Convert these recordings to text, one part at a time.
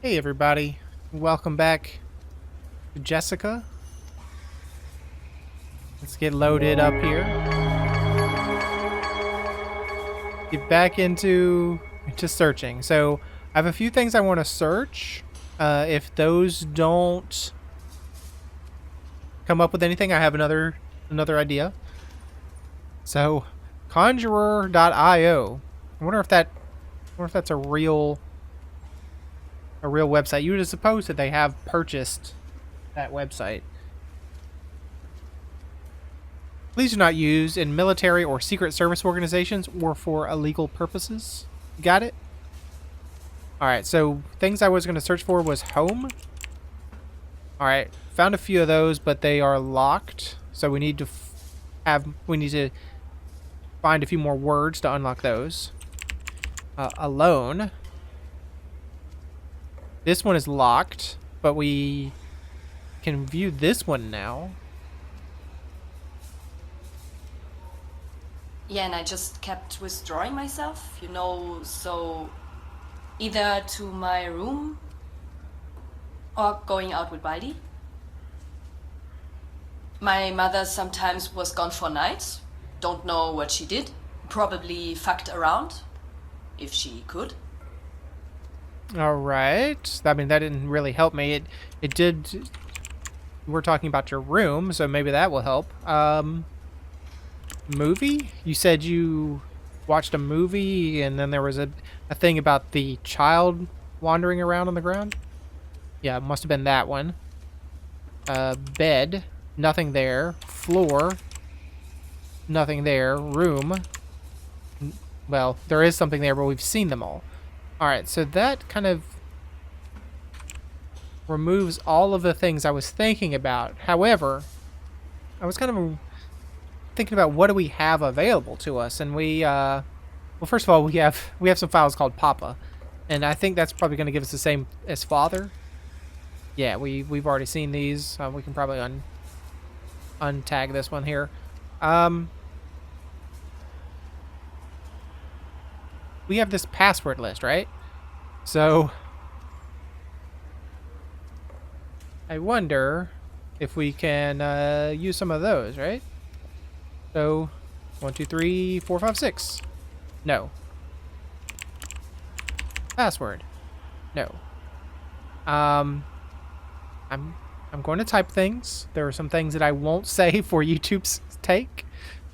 Hey everybody, welcome back to Jessica. Let's get loaded up here. Get back into searching. So I have a few things I want to search. If those don't come up with anything, I have another idea. So conjurer.io. I wonder if that's a real website. You would suppose that they have purchased that website. Please do not use in military or secret service organizations or for illegal purposes. Got it? Alright, so things I was going to search for was home. Alright, found a few of those, but they are locked. So we need to find a few more words to unlock those. Alone. This one is locked, but we can view this one now. Yeah, and I just kept withdrawing myself, so either to my room or going out with Baldi. My mother sometimes was gone for nights, don't know what she did, probably fucked around, if she could. Alright, I mean, that didn't really help me. It did, we're talking about your room, so maybe that will help. Movie? You said you watched a movie and then there was a thing about the child wandering around on the ground? Yeah, it must have been that one. Bed. Nothing there. Floor. Nothing there. Room. Well, there is something there, but we've seen them all. Alright, so that kind of removes all of the things I was thinking about. However, I was kind of thinking about what do we have available to us, and well, first of all, we have some files called Papa, and I think that's probably going to give us the same as Father. Yeah, we've already seen these. We can probably untag this one here. We have this password list, right? So I wonder if we can use some of those, right? So, 1, 2, 3, 4, 5, 6. No. Password. No. I'm going to type things. There are some things that I won't say for YouTube's take,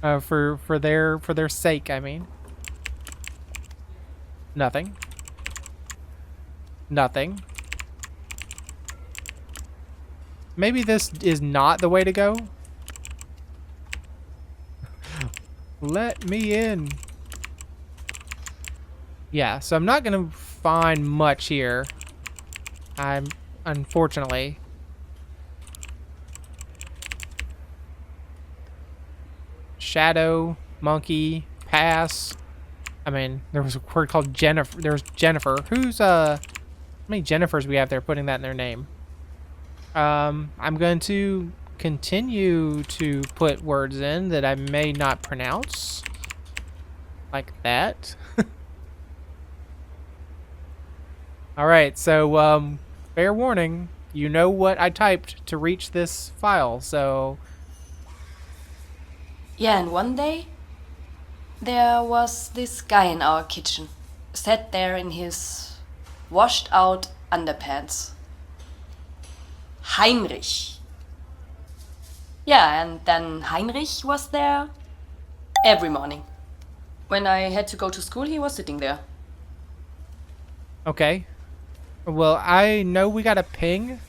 for their sake. I mean, nothing. Nothing. Maybe this is not the way to go. Let me in. Yeah, so I'm not going to find much here. Unfortunately. Shadow, monkey, pass. I mean, there was a word called Jennifer. There's Jennifer. How many Jennifers we have there putting that in their name? I'm going to continue to put words in that I may not pronounce. Like that. Alright, so, fair warning. You know what I typed to reach this file, so... Yeah, and one day there was this guy in our kitchen, sat there in his washed out underpants. Heinrich. Yeah, and then Heinrich was there every morning. When I had to go to school, he was sitting there. Okay. Well, I know we got a ping,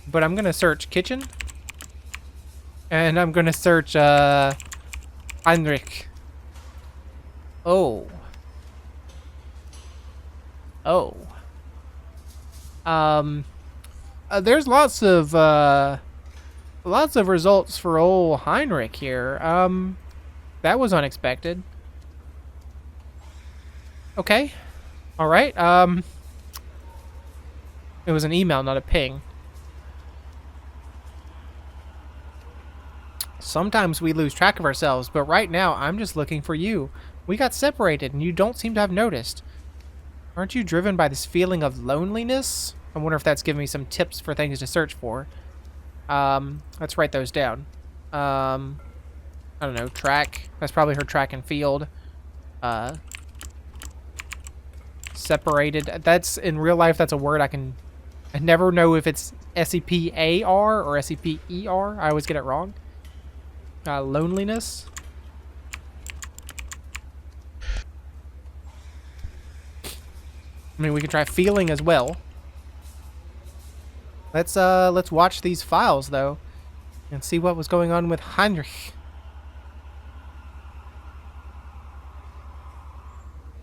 but I'm gonna search kitchen. And I'm gonna search, Heinrich. Oh. Oh. There's lots of results for old Heinrich here. That was unexpected. Okay. All right. It was an email, not a ping. Sometimes we lose track of ourselves, but right now I'm just looking for you. We got separated and you don't seem to have noticed. Aren't you driven by this feeling of loneliness? I wonder if that's giving me some tips for things to search for. Let's write those down. I don't know, track. That's probably her track and field. Separated. That's, in real life, that's a word I never know if it's S-E-P-A-R or S-E-P-E-R. I always get it wrong. Loneliness. I mean, we can try feeling as well. Let's watch these files, though, and see what was going on with Heinrich.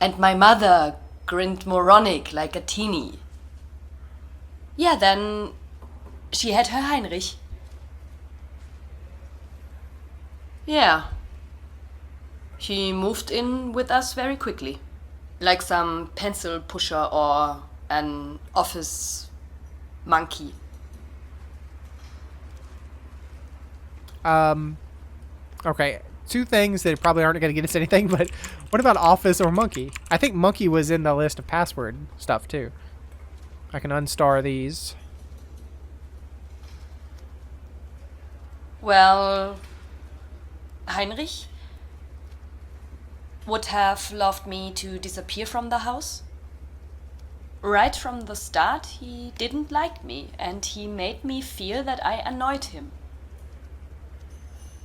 And my mother grinned moronic like a teeny. Yeah, then she had her Heinrich. Yeah. He moved in with us very quickly. Like some pencil pusher or an office monkey. Okay, two things that probably aren't going to get us anything, but what about office or monkey? I think monkey was in the list of password stuff, too. I can unstar these. Well, Heinrich would have loved me to disappear from the house. Right from the start, he didn't like me, and he made me feel that I annoyed him.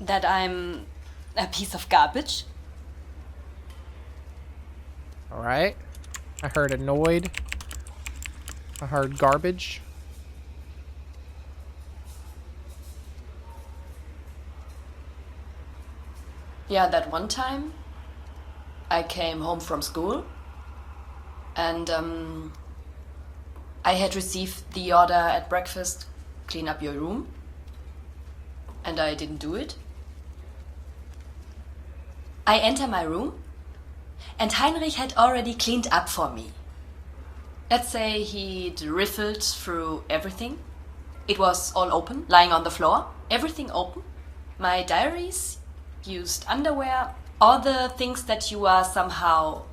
That I'm a piece of garbage. Alright. I heard annoyed. I heard garbage. Yeah, that one time I came home from school and I had received the order at breakfast, clean up your room, and I didn't do it. I enter my room and Heinrich had already cleaned up for me. Let's say he'd riffled through everything. It was all open, lying on the floor, everything open. My diaries, used underwear, all the things that you are somehow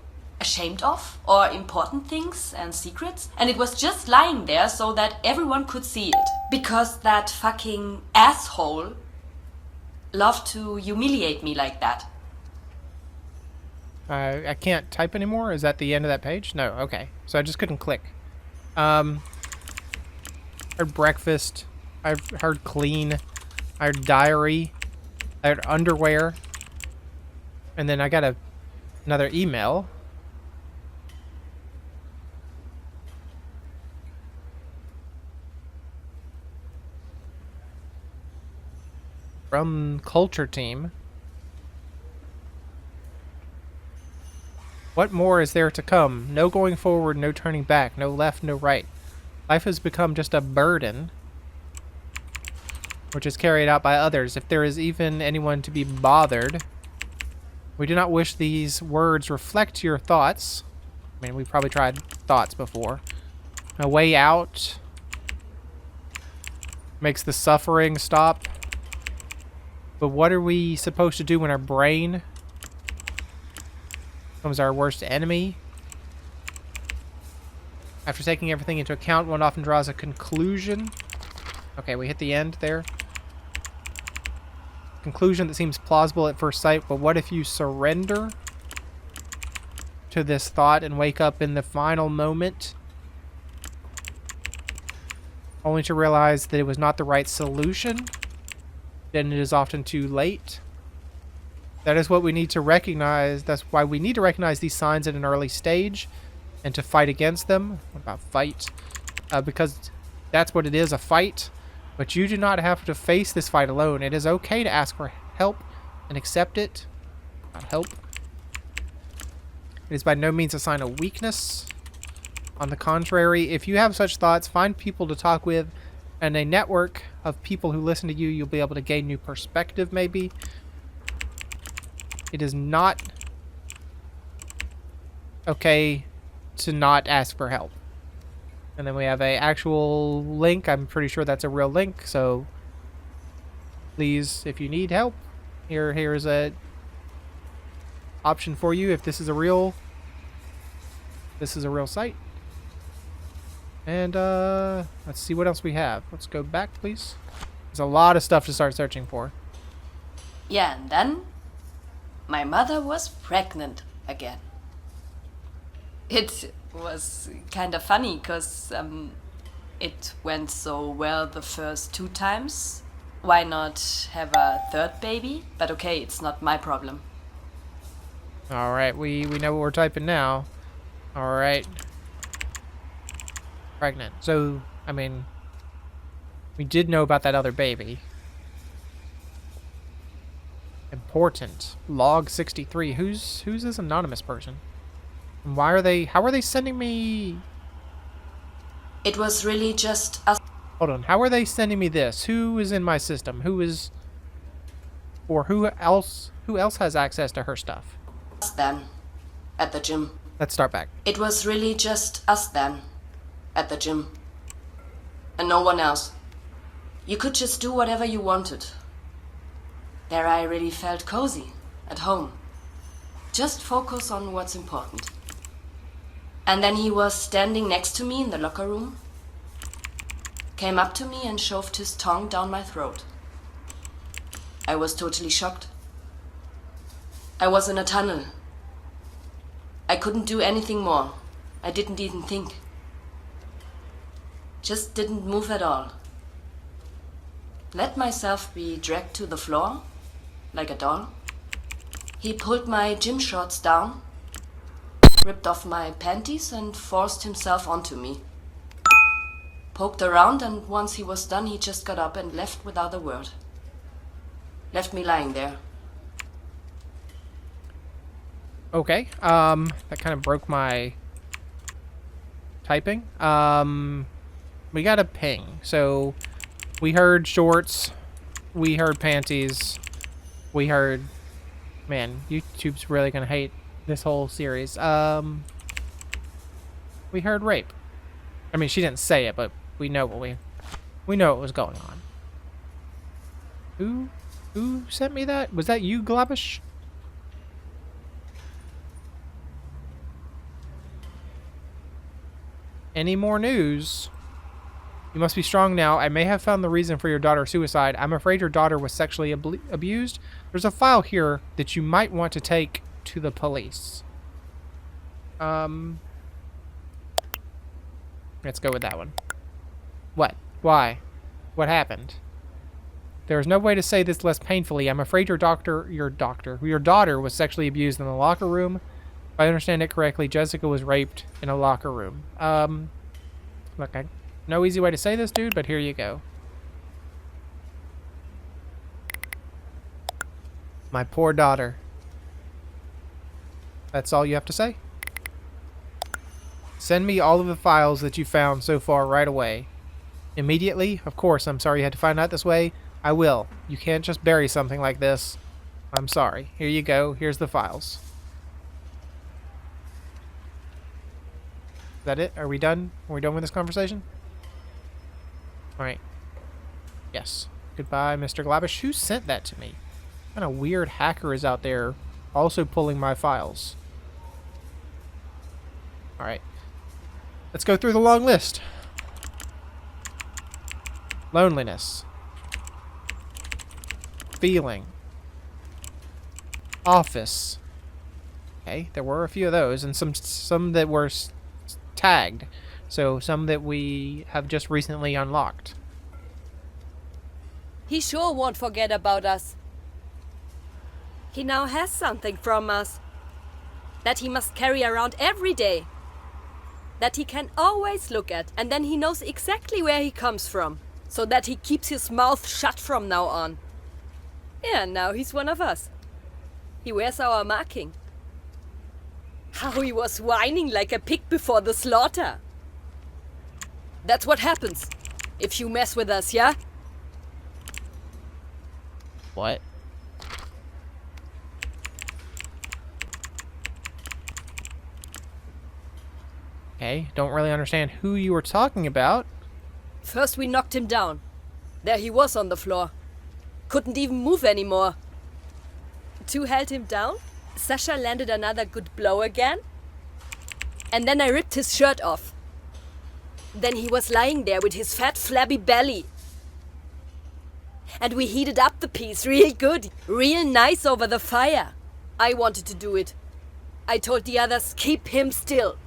ashamed of, or important things and secrets, and it was just lying there so that everyone could see it. Because that fucking asshole loved to humiliate me like that. I can't type anymore? Is that the end of that page? No, okay. So I just couldn't click. Heard breakfast. I've heard clean. I heard diary. I heard underwear. And then I got another email. From Culture Team. What more is there to come? No going forward, no turning back, no left, no right. Life has become just a burden, which is carried out by others. If there is even anyone to be bothered, we do not wish these words reflect your thoughts. I mean, we probably tried thoughts before. A way out makes the suffering stop. But what are we supposed to do when our brain becomes our worst enemy? After taking everything into account, one often draws a conclusion. Okay, we hit the end there. Conclusion that seems plausible at first sight, but what if you surrender to this thought and wake up in the final moment, only to realize that it was not the right solution? Then it is often too late. That is what we need to recognize. That's why we need to recognize these signs at an early stage and to fight against them. What about fight? Because that's what it is, a fight. But you do not have to face this fight alone. It is okay to ask for help and accept it. Not help. It is by no means a sign of weakness. On the contrary, if you have such thoughts, find people to talk with and a network of people who listen to you. You'll be able to gain new perspective, maybe. It is not okay to not ask for help. And then we have a actual link. I'm pretty sure that's a real link. So please, if you need help, here's a option for you. If this is a real site. And let's see what else we have. Let's go back, please. There's a lot of stuff to start searching for. Yeah, and then my mother was pregnant again. It was kind of funny because it went so well the first 2 times. Why not have a third baby? But okay, it's not my problem. All right, we know what we're typing now. All right. Pregnant. So, I mean, we did know about that other baby. Important. Log 63. Who's this anonymous person? And how are they sending me? It was really just us Hold on. How are they sending me this? Who is in my system? Who else has access to her stuff? then at the gym. Let's start back. It was really just us then at the gym. And no one else. You could just do whatever you wanted. There I really felt cozy, at home. Just focus on what's important. And then he was standing next to me in the locker room, came up to me and shoved his tongue down my throat. I was totally shocked. I was in a tunnel. I couldn't do anything more. I didn't even think. Just didn't move at all. Let myself be dragged to the floor, like a doll. He pulled my gym shorts down, ripped off my panties and forced himself onto me. Poked around, and once he was done, he just got up and left without a word. Left me lying there. Okay. That kind of broke my typing. We got a ping. So we heard shorts, we heard panties, we heard, man, YouTube's really gonna hate this whole series. We heard rape. I mean, she didn't say it, but we know what was going on. Who sent me that? Was that you, Glabish? Any more news? You must be strong now. I may have found the reason for your daughter's suicide. I'm afraid your daughter was sexually abused. There's a file here that you might want to take to the police. Let's go with that one. What? Why? What happened? There is no way to say this less painfully. I'm afraid your daughter was sexually abused in the locker room. If I understand it correctly, Jessica was raped in a locker room. Look, no easy way to say this, dude, but here you go. My poor daughter. That's all you have to say? Send me all of the files that you found so far right away. Immediately? Of course, I'm sorry you had to find out this way. I will. You can't just bury something like this. I'm sorry. Here you go. Here's the files. Is that it? Are we done? Are we done with this conversation? Alright. Yes. Goodbye, Mr. Glabish. Who sent that to me? What kind of weird hacker is out there also pulling my files? Alright. Let's go through the long list. Loneliness. Feeling. Office. Okay, there were a few of those, and some that were tagged. So some that we have just recently unlocked. He sure won't forget about us. He now has something from us that he must carry around every day, that he can always look at, and then he knows exactly where he comes from, so that he keeps his mouth shut from now on. Yeah, now he's one of us. He wears our marking. How he was whining like a pig before the slaughter. That's what happens if you mess with us, yeah? What? Okay, don't really understand who you were talking about. First we knocked him down. There he was on the floor. Couldn't even move anymore. 2 held him down. Sasha landed another good blow again. And then I ripped his shirt off. Then he was lying there with his fat, flabby belly. And we heated up the piece real good, real nice over the fire. I wanted to do it. I told the others, keep him still.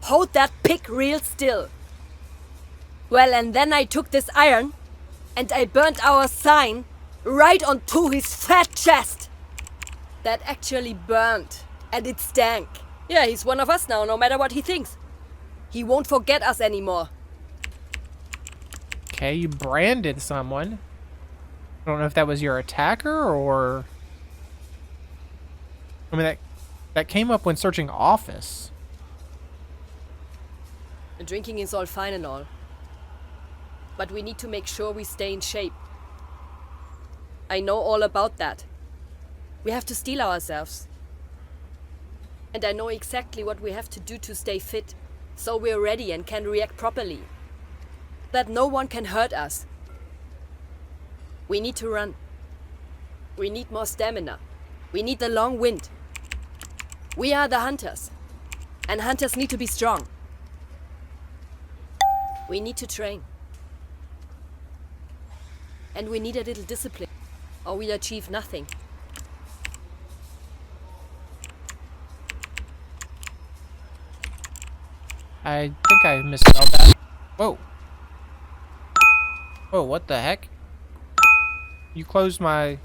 Hold that pig real still. Well, and then I took this iron and I burnt our sign right onto his fat chest. That actually burnt, and it stank. Yeah, he's one of us now, no matter what he thinks. He won't forget us anymore. Okay, you branded someone. I don't know if that was your attacker or... I mean, that came up when searching office. And drinking is all fine and all. But we need to make sure we stay in shape. I know all about that. We have to steel ourselves. And I know exactly what we have to do to stay fit, so we're ready and can react properly. That no one can hurt us. We need to run. We need more stamina. We need the long wind. We are the hunters. And hunters need to be strong. We need to train. And we need a little discipline, or we'll achieve nothing. I think I misspelled that. Whoa. Whoa, what the heck? You closed my...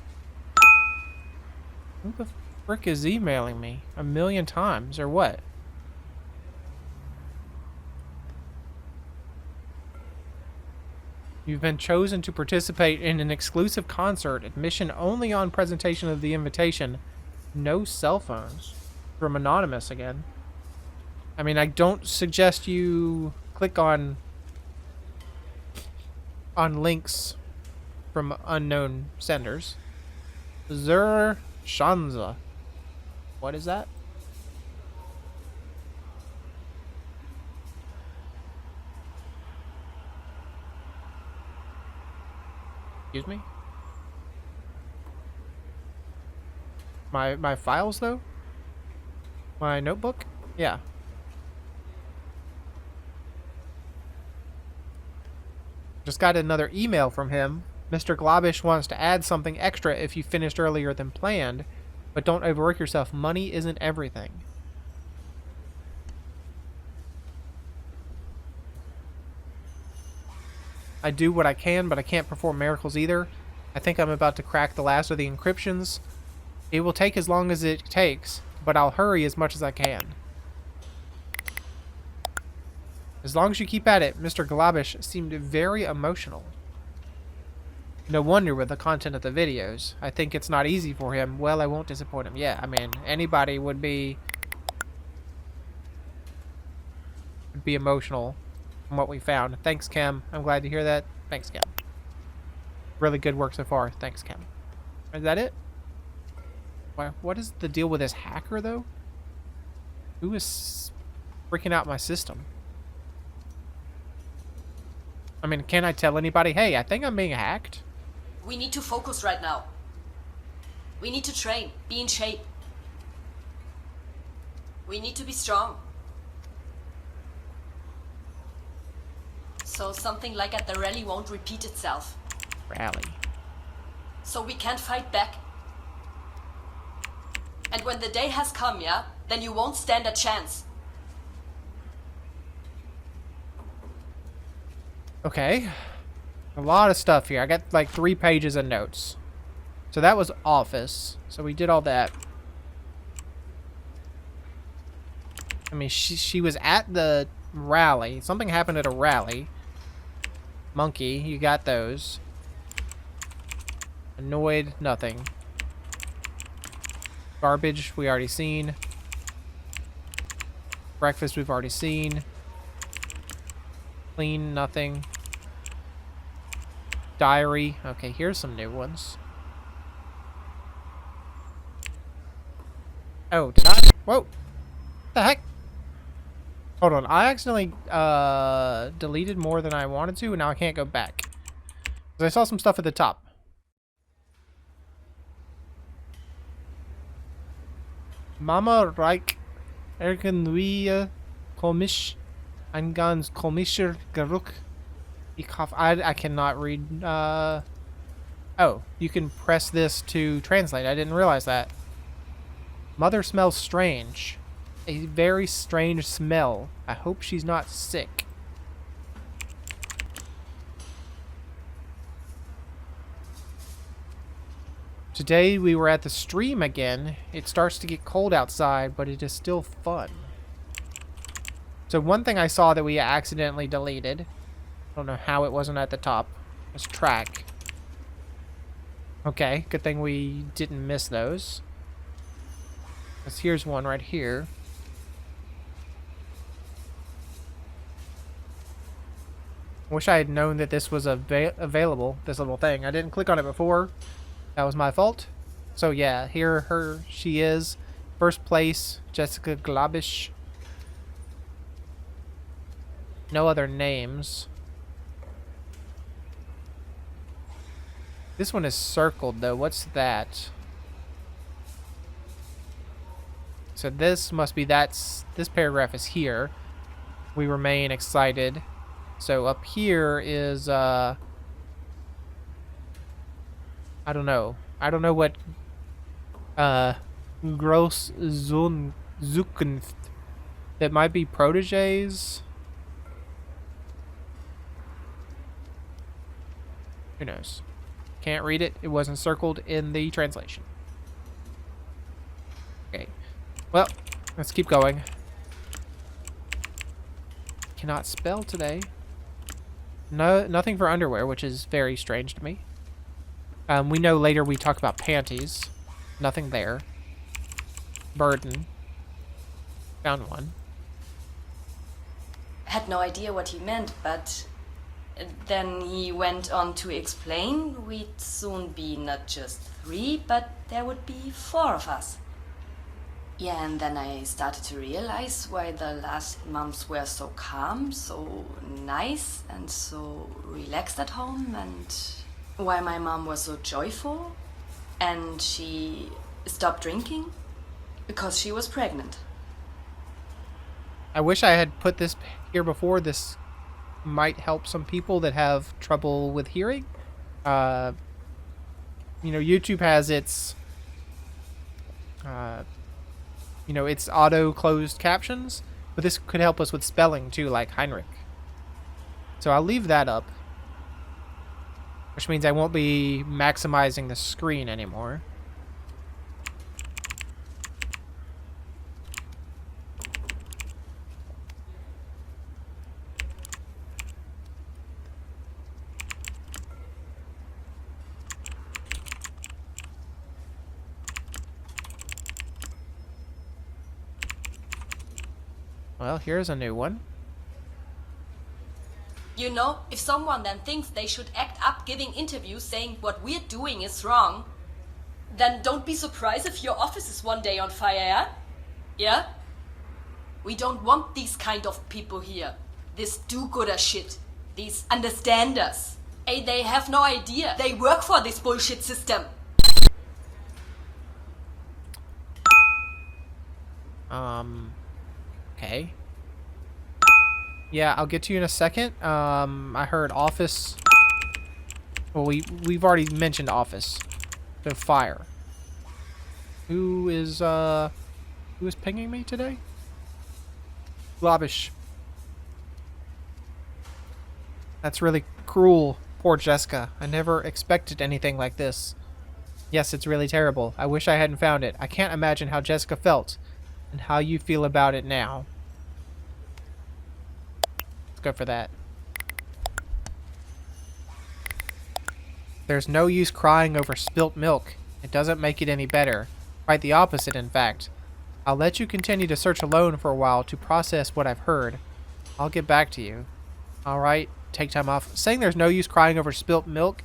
Who the frick is emailing me? 1,000,000 times, or what? You've been chosen to participate in an exclusive concert. Admission only on presentation of the invitation. No cell phones. From Anonymous again. I mean, I don't suggest you click on links from unknown senders. Zur Shanza. What is that? Excuse me? My files though? My notebook? Yeah. Just got another email from him. Mr. Globish wants to add something extra if you finished earlier than planned, but don't overwork yourself. Money isn't everything. I do what I can, but I can't perform miracles either. I think I'm about to crack the last of the encryptions. It will take as long as it takes, but I'll hurry as much as I can. As long as you keep at it, Mr. Globish seemed very emotional. No wonder with the content of the videos. I think it's not easy for him. Well, I won't disappoint him. Yeah, I mean, anybody would be emotional from what we found. Thanks, Kim. I'm glad to hear that. Thanks, Kim. Really good work so far. Thanks, Kim. Is that it? What is the deal with this hacker, though? Who is freaking out my system? I mean, can I tell anybody, hey, I think I'm being hacked? We need to focus right now. We need to train, be in shape. We need to be strong. So something like at the rally won't repeat itself. Rally. So we can't fight back. And when the day has come, yeah, then you won't stand a chance. Okay. A lot of stuff here. I got like 3 pages of notes. So that was office. So we did all that. I mean, she was at the rally. Something happened at a rally. Monkey, you got those. Annoyed, nothing. Garbage, we already seen. Breakfast, we've already seen. Clean, nothing. Diary. Okay, here's some new ones. Oh, did I? Whoa. What the heck? Hold on. I accidentally deleted more than I wanted to, and now I can't go back. 'Cause I saw some stuff at the top. Mama Reich Ergenwie Komisch. Eingans komischer Geruch. I cannot read. Oh, you can press this to translate. I didn't realize that. Mother smells strange. A very strange smell. I hope she's not sick. Today we were at the stream again. It starts to get cold outside, but it is still fun. So one thing I saw that we accidentally deleted. I don't know how it wasn't at the top. Was track. Okay, good thing we didn't miss those. Because here's one right here. Wish I had known that this was available, this little thing. I didn't click on it before. That was my fault. So yeah, here she is. First place, Jessika Glabish. No other names. This one is circled though. What's that? So this must be this paragraph is here. We remain excited. So up here is I don't know. I don't know what gross Zukunft. That might be proteges. Who knows? Can't read it. It wasn't circled in the translation. Okay. Well, let's keep going. Cannot spell today. No, nothing for underwear, which is very strange to me. We know later we talk about panties. Nothing there. Burden. Found one. Had no idea what he meant, but then he went on to explain we'd soon be not just 3, but there would be 4 of us. Yeah, and then I started to realize why the last months were so calm, so nice, and so relaxed at home, and why my mom was so joyful, and she stopped drinking because she was pregnant. I wish I had put this here before. This might help some people that have trouble with hearing. You know, YouTube has its its auto closed captions, but this could help us with spelling too, like Heinrich. So I'll leave that up, which means I won't be maximizing the screen anymore. Well, here's a new one. You know, if someone then thinks they should act up giving interviews saying what we're doing is wrong, then don't be surprised if your office is one day on fire, yeah? Yeah? We don't want these kind of people here. This do-gooder shit. These understanders. Hey, they have no idea. They work for this bullshit system. Okay. Yeah, I'll get to you in a second. I heard office. Well, we've already mentioned office. So fire. Who is pinging me today? Glabish. That's really cruel. Poor Jessica. I never expected anything like this. Yes, it's really terrible. I wish I hadn't found it. I can't imagine how Jessica felt and how you feel about it now. Let's go for that. There's no use crying over spilt milk. It doesn't make it any better. Quite the opposite, in fact. I'll let you continue to search alone for a while to process what I've heard. I'll get back to you. Alright, take time off. Saying there's no use crying over spilt milk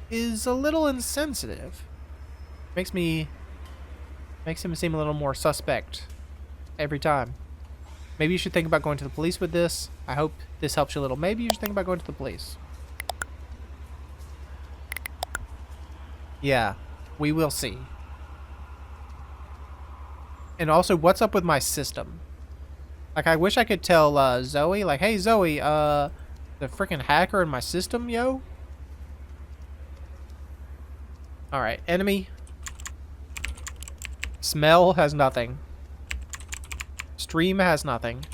is a little insensitive. Makes him seem a little more suspect every time. Maybe you should think about going to the police with this. I hope this helps you a little. Maybe you should think about going to the police. Yeah, we will see. And also, what's up with my system? Like, I wish I could tell Zoe, like, hey, Zoe, the freaking hacker in my system, yo. Alright, enemy. Smell has nothing. Stream has nothing.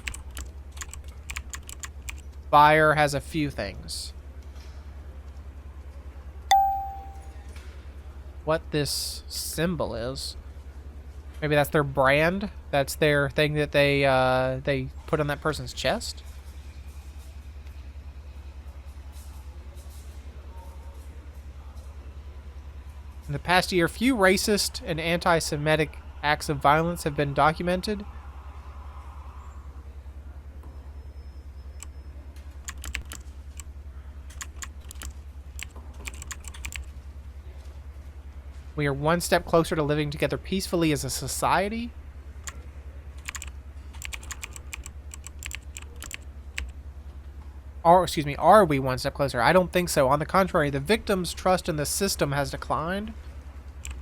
Fire has a few things. What this symbol is. Maybe that's their brand. That's their thing that they put on that person's chest. In the past year, few racist and anti-Semitic acts of violence have been documented. We are one step closer to living together peacefully as a society. Or, excuse me, are we one step closer? I don't think so. On the contrary, the victim's trust in the system has declined.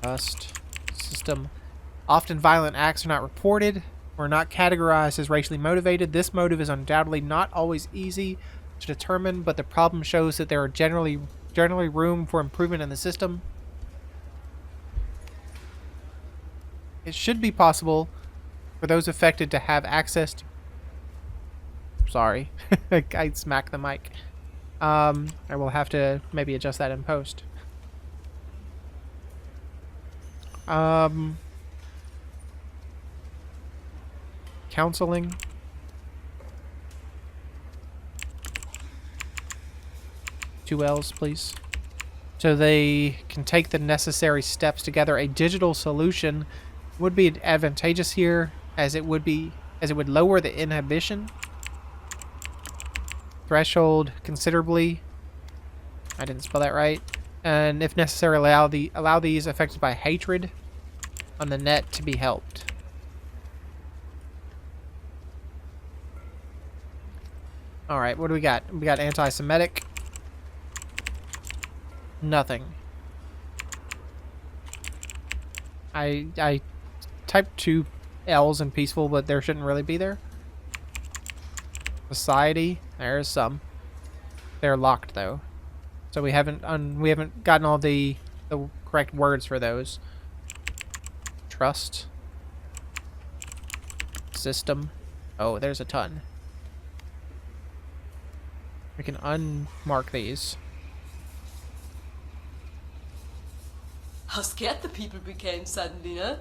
Trust. System. Often violent acts are not reported or not categorized as racially motivated. This motive is undoubtedly not always easy to determine, but the problem shows that there are generally room for improvement in the system. It should be possible for those affected to have access to... Sorry. I smacked the mic. I will have to maybe adjust that in post. Counseling. Two L's, please. So they can take the necessary steps together. A digital solution would be advantageous here, as it would lower the inhibition threshold considerably. I didn't spell that right. And if necessary, allow these affected by hatred on the net to be helped. All right, what do we got? We got anti-Semitic. Nothing. I typed 2 L's in peaceful, but there shouldn't really be there. Society. There's some. They're locked though, so we haven't gotten all the correct words for those. Trust. System. Oh, there's a ton. We can unmark these. How scared the people became suddenly, huh?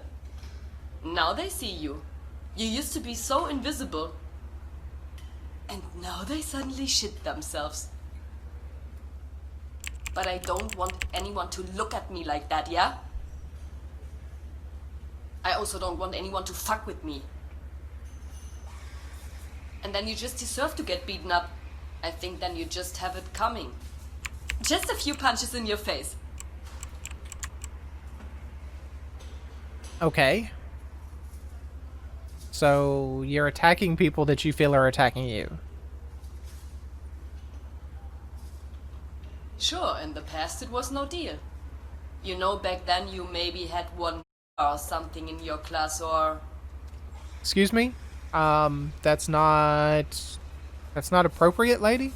Now they see you. You used to be so invisible. And now they suddenly shit themselves. But I don't want anyone to look at me like that, yeah? I also don't want anyone to fuck with me. And then you just deserve to get beaten up. I think then you just have it coming. Just a few punches in your face. Okay. So you're attacking people that you feel are attacking you. Sure, in the past it was no deal. You know, back then you maybe had one or something in your class or... Excuse me? That's not appropriate, lady.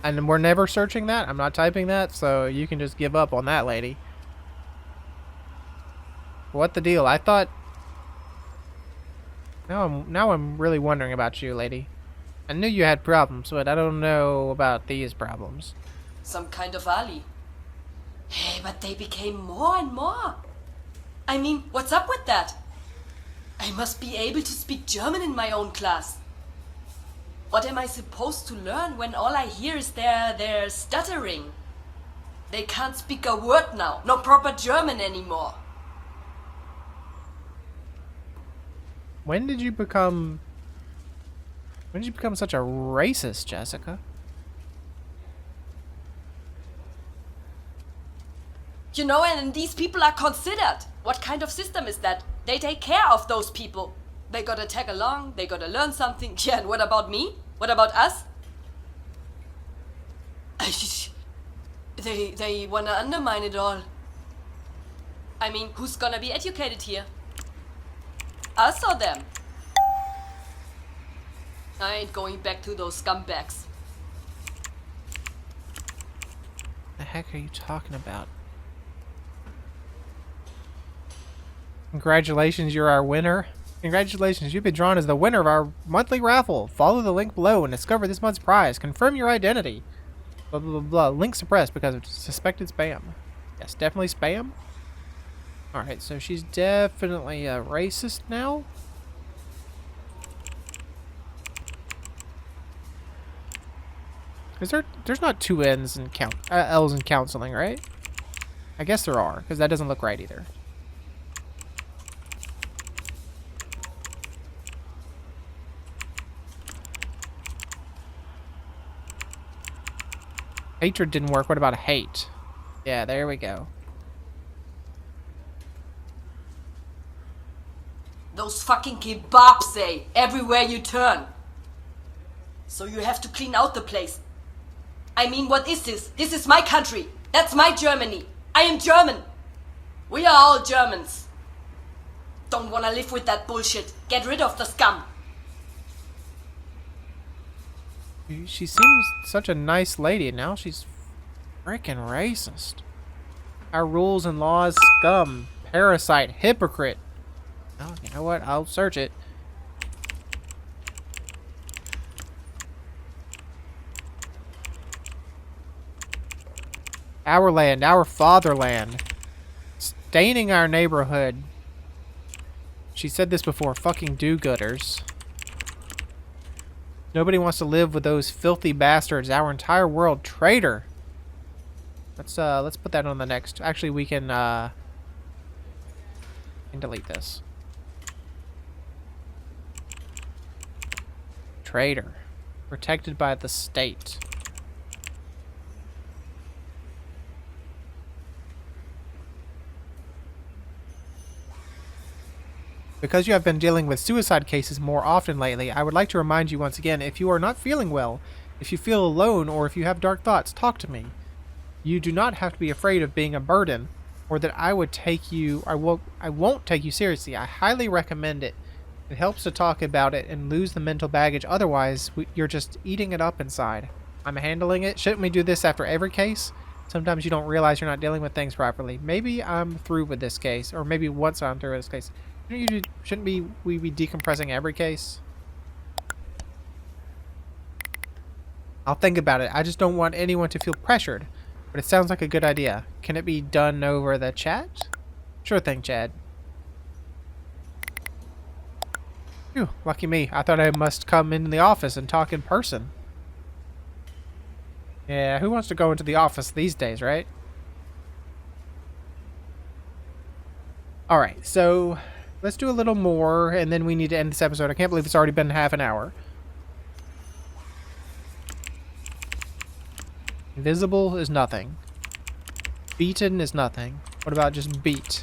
And we're never searching that. I'm not typing that, so you can just give up on that, lady. What the deal? I thought... Now I'm really wondering about you, lady. I knew you had problems, but I don't know about these problems. Some kind of Ali. Hey, but they became more and more. I mean, what's up with that? I must be able to speak German in my own class. What am I supposed to learn when all I hear is their stuttering? They can't speak a word now. No proper German anymore. When did you become such a racist, Jessica? You know, and these people are considered. What kind of system is that? They take care of those people. They gotta tag along, they gotta learn something. Yeah, and what about me? What about us? They wanna undermine it all. I mean, who's gonna be educated here? Us or them? I ain't going back to those scumbags. The heck are you talking about? Congratulations, you're our winner. Congratulations, you've been drawn as the winner of our monthly raffle. Follow the link below and discover this month's prize. Confirm your identity. Blah, blah, blah, blah. Link suppressed because of suspected spam. Yes, definitely spam. Alright, so she's definitely a racist now. Is there's not two N's in L's in counseling, right? I guess there are, because that doesn't look right either. Hatred didn't work. What about a hate? Yeah, there we go. Those fucking kebabs say everywhere you turn. So you have to clean out the place. I mean, what is this? This is my country. That's my Germany. I am German. We are all Germans. Don't wanna live with that bullshit. Get rid of the scum. She seems such a nice lady. Now she's freaking racist. Our rules and laws, scum, parasite, hypocrite. Oh, you know what? I'll search it. Our land, our fatherland. Staining our neighborhood. She said this before. Fucking do-gooders. Nobody wants to live with those filthy bastards. Our entire world. Traitor. Let's put that on the next. Actually, we can delete this. Traitor. Protected by the state. Because you have been dealing with suicide cases more often lately, I would like to remind you once again, if you are not feeling well, if you feel alone, or if you have dark thoughts, talk to me. You do not have to be afraid of being a burden, or that I won't take you seriously. I highly recommend it. It helps to talk about it and lose the mental baggage, otherwise you're just eating it up inside. I'm handling it. Shouldn't we do this after every case? Sometimes you don't realize you're not dealing with things properly. Maybe I'm through with this case, or maybe once I'm through with this case. Shouldn't we be decompressing every case? I'll think about it. I just don't want anyone to feel pressured. But it sounds like a good idea. Can it be done over the chat? Sure thing, Chad. Phew, lucky me. I thought I must come in the office and talk in person. Yeah, who wants to go into the office these days, right? Alright, so let's do a little more, and then we need to end this episode. I can't believe it's already been half an hour. Invisible is nothing. Beaten is nothing. What about just beat?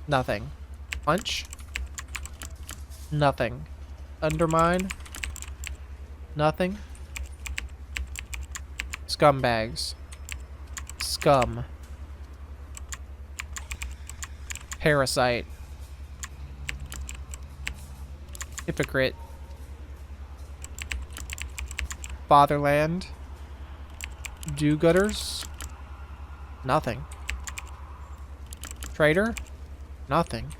Nothing. Punch? Nothing. Undermine? Nothing. Scumbags. Scum. Parasite. Hypocrite. Fatherland. Do-gooders. Nothing. Traitor. Nothing.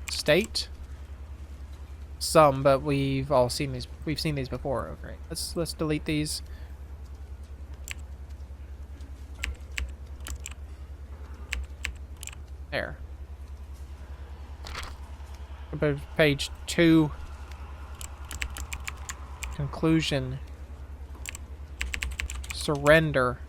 State. Some, but we've all seen these. We've seen these before. Okay, let's delete these. There. Page 2. Conclusion. Surrender.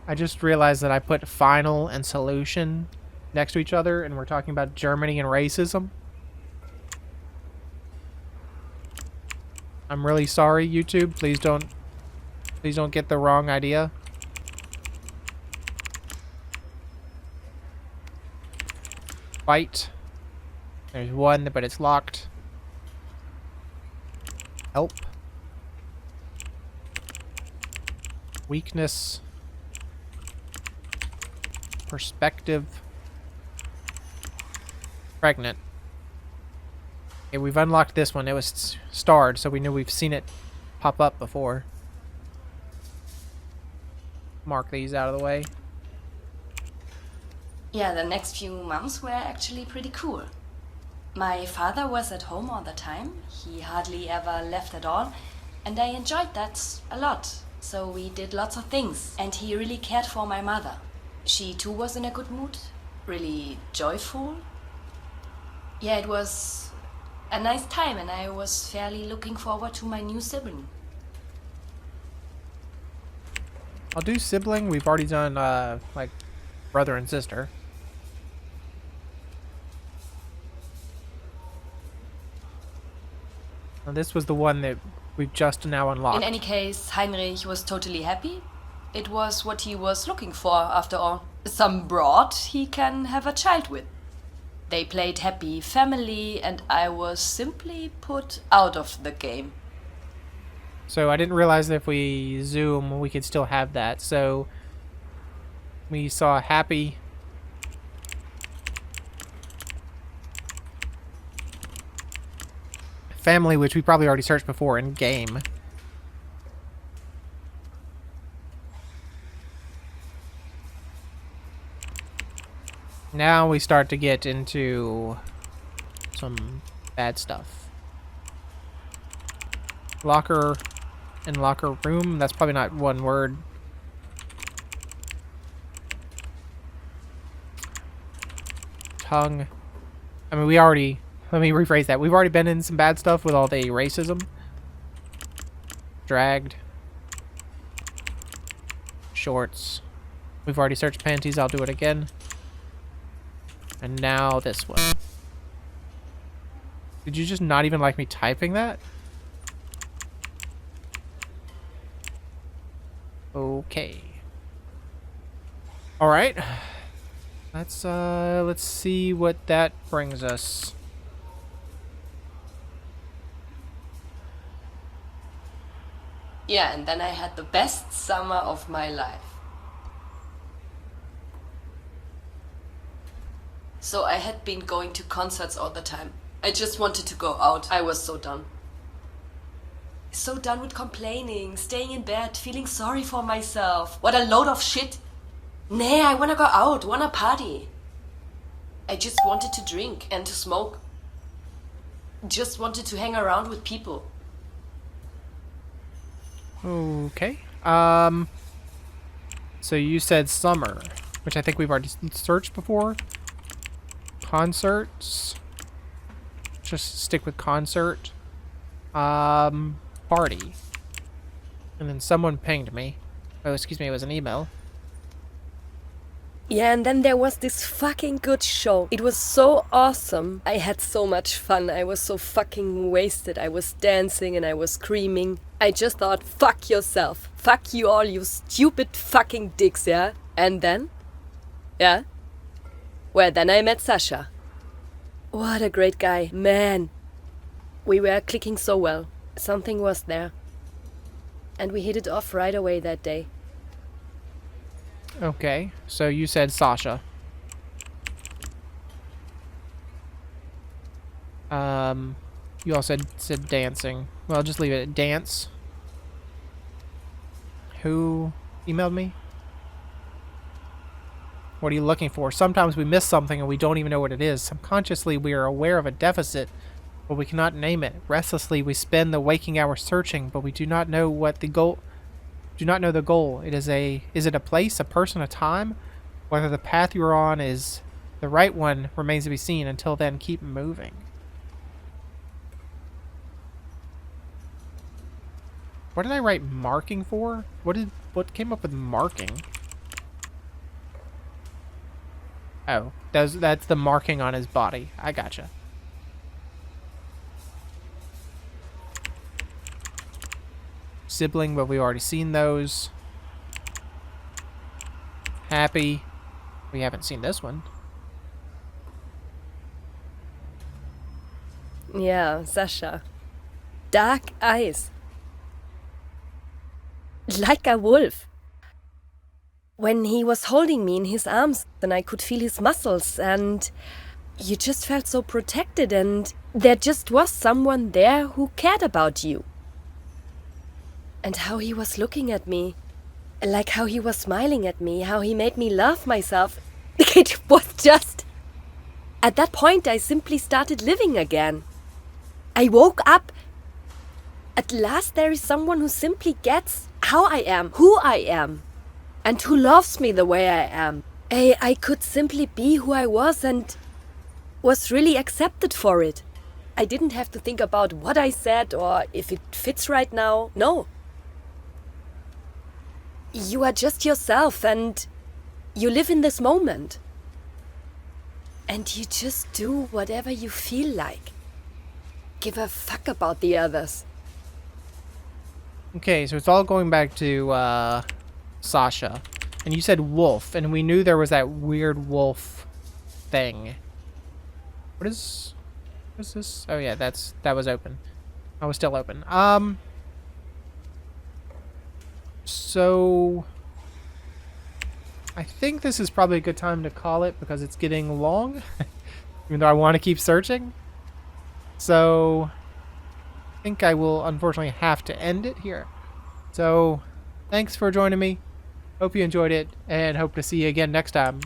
I just realized that I put final and solution next to each other, and we're talking about Germany and racism. I'm really sorry, YouTube. Please don't get the wrong idea. Fight. There's one, but it's locked. Help. Weakness. Perspective. Pregnant. Okay, we've unlocked this one. It was starred, so we knew we've seen it pop up before. Mark these out of the way. Yeah, the next few months were actually pretty cool. My father was at home all the time. He hardly ever left at all. And I enjoyed that a lot. So we did lots of things. And he really cared for my mother. She too was in a good mood. Really joyful. Yeah, it was a nice time and I was fairly looking forward to my new sibling. I'll do sibling. We've already done, like, brother and sister. Now, this was the one that we've just now unlocked. In any case, Heinrich was totally happy. It was what he was looking for, after all. Some broad he can have a child with. They played happy family, and I was simply put out of the game. So I didn't realize that if we zoom, we could still have that. So we saw happy. Family, which we probably already searched before in game. Now we start to get into some bad stuff. Locker and locker room. That's probably not one word. Tongue. I mean, we already... Let me rephrase that. We've already been in some bad stuff with all the racism. Dragged. Shorts. We've already searched panties. I'll do it again. And now this one. Did you just not even like me typing that? Okay. All right. Let's see what that brings us. Yeah, and then I had the best summer of my life. So I had been going to concerts all the time. I just wanted to go out. I was so done. So done with complaining, staying in bed, feeling sorry for myself. What a load of shit. Nah, I wanna go out, wanna party. I just wanted to drink and to smoke. Just wanted to hang around with people. Okay. So you said summer, which I think we've already searched before. Concerts. Just stick with concert. Party. And then someone pinged me. Oh, excuse me, it was an email. Yeah, and then there was this fucking good show. It was so awesome. I had so much fun. I was so fucking wasted. I was dancing and I was screaming. I just thought, fuck yourself. Fuck you all, you stupid fucking dicks, yeah? And then? Yeah? Well, then I met Sasha. What a great guy. Man. We were clicking so well. Something was there. And we hit it off right away that day. Okay, so you said Sasha. You also said dancing. Well, I'll just leave it at dance. Who emailed me? What are you looking for? Sometimes we miss something and we don't even know what it is. Subconsciously, we are aware of a deficit, but we cannot name it. Restlessly, we spend the waking hours searching, but we do not know what the goal... Do not know the goal. Is it a place, a person, a time? Whether the path you are on is the right one remains to be seen. Until then, keep moving. What did I write marking for? What came up with marking? Oh, that's the marking on his body. I gotcha. Sibling, but we've already seen those. Happy. We haven't seen this one. Yeah, Sasha. Dark eyes. Like a wolf. When he was holding me in his arms, then I could feel his muscles and You just felt so protected, and there just was someone there who cared about you. And how he was looking at me, like how he was smiling at me, how he made me love myself. It was just... At that point, I simply started living again. I woke up. At last, there is someone who simply gets how I am, who I am, and who loves me the way I am. I could simply be who I was and was really accepted for it. I didn't have to think about what I said or if it fits right now. No. You are just yourself and you live in this moment. And you just do whatever you feel like. Give a fuck about the others. Okay, so it's all going back to Sasha. And you said wolf, and we knew there was that weird wolf thing. What is this? Oh yeah, that was open. I was still open. So I think this is probably a good time to call it because it's getting long. Even though I want to keep searching. So I think I will unfortunately have to end it here. So thanks for joining me. Hope you enjoyed it and hope to see you again next time.